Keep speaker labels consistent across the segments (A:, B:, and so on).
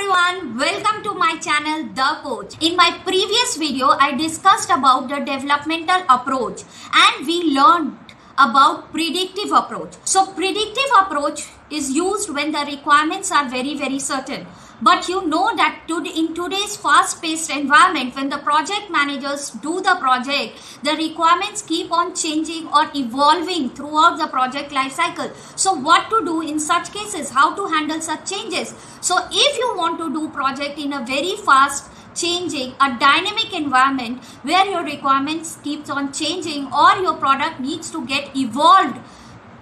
A: everyone, welcome to my channel The Coach. In my previous video, I discussed about the developmental approach and we learned about predictive approach. So predictive approach is used when the requirements are very certain. But you know that in today's fast-paced environment, when the project managers do the project, the requirements keep on changing or evolving throughout the project life cycle. So what to do in such cases? How to handle such changes? So if you want to do project in a very fast changing, a dynamic environment where your requirements keeps on changing or your product needs to get evolved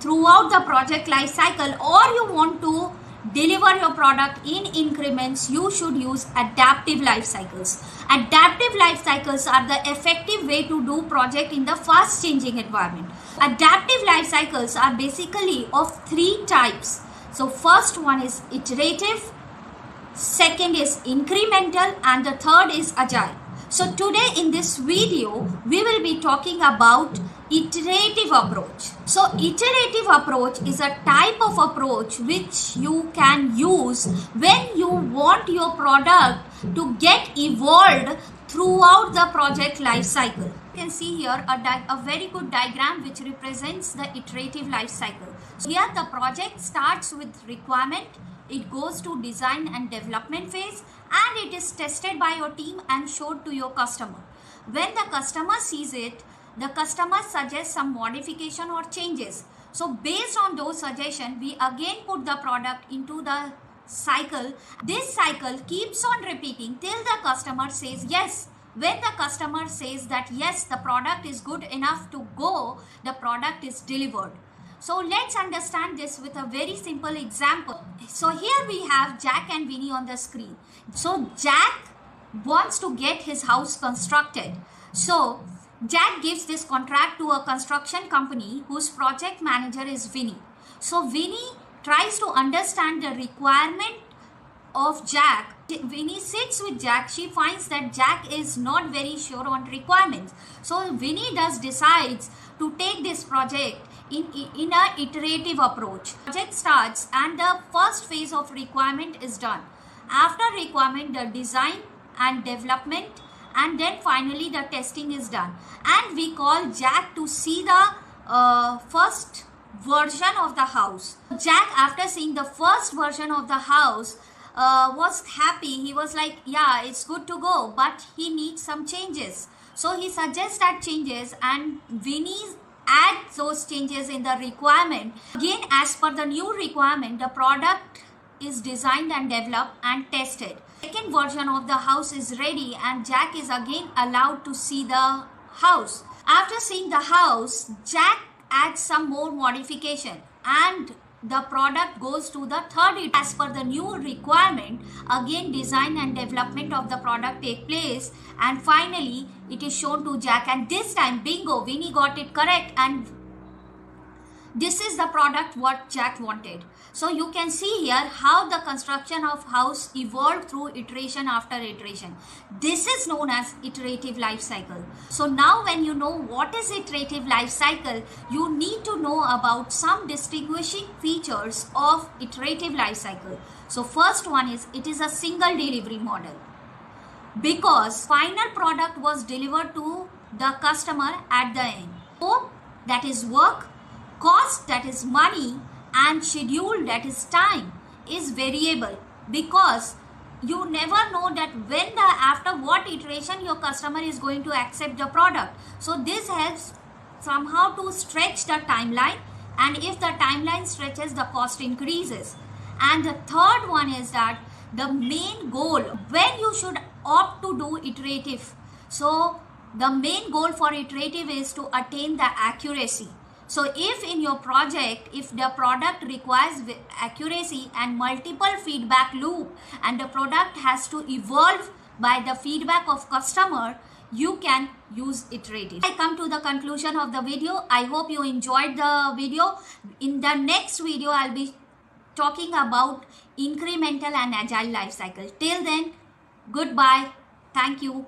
A: throughout the project life cycle, or you want to deliver your product in increments, you should use adaptive life cycles. Adaptive life cycles are the effective way to do project in the fast changing environment. Adaptive life cycles are basically of three types. So first one is iterative, second is incremental, and the third is agile. So today in this video, we will be talking about iterative approach. So iterative approach is a type of approach which you can use when you want your product to get evolved throughout the project life cycle. You can see here a very good diagram which represents the iterative life cycle. So here the project starts with requirement, it goes to design and development phase, and it is tested by your team and showed to your customer. When the customer sees it, the customer suggests some modification or changes. So based on those suggestions, we again put the product into the cycle. This cycle keeps on repeating till the customer says yes. When the customer says that yes, the product is good enough to go, the product is delivered. So let's understand this with a very simple example. So here we have Jack and Vinnie on the screen. So Jack wants to get his house constructed. So Jack gives this contract to a construction company whose project manager is Vinnie. So Vinnie tries to understand the requirement of Jack. Vinnie sits with Jack. She finds that Jack is not very sure on requirements. So Vinnie decides to take this project in a iterative approach. Project starts and the first phase of requirement is done. After requirement, the design and development, and then finally the testing is done. And we call Jack to see the first version of the house. Jack, after seeing the first version of the house, was happy. He was like, yeah, it's good to go, but he needs some changes. So he suggests that changes, and Vinnie adds those changes in the requirement. Again, as per the new requirement, the product is designed and developed and tested. Second version of the house is ready, and Jack is again allowed to see the house. After seeing the house, Jack adds some more modification and the product goes to the third iteration. As per the new requirement, again design and development of the product take place, and finally it is shown to Jack, and this time bingo, Vinnie got it correct, and this is the product what Jack wanted. So you can see here how the construction of house evolved through iteration after iteration. This is known as iterative life cycle. So now when you know what is iterative life cycle, you need to know about some distinguishing features of iterative life cycle. So first one is, it is a single delivery model, because final product was delivered to the customer at the end. Scope, that is work, cost, that is money, and schedule, that is time, is variable, because you never know that when after what iteration your customer is going to accept the product. So this helps somehow to stretch the timeline, and if the timeline stretches, the cost increases. And the third one is that the main goal, when you should opt to do iterative. So the main goal for iterative is to attain the accuracy. So if in your project, if the product requires accuracy and multiple feedback loop, and the product has to evolve by the feedback of customer, you can use iterative. I come to the conclusion of the video. I hope you enjoyed the video. In the next video, I'll be talking about incremental and agile life cycle. Till then, goodbye. Thank you.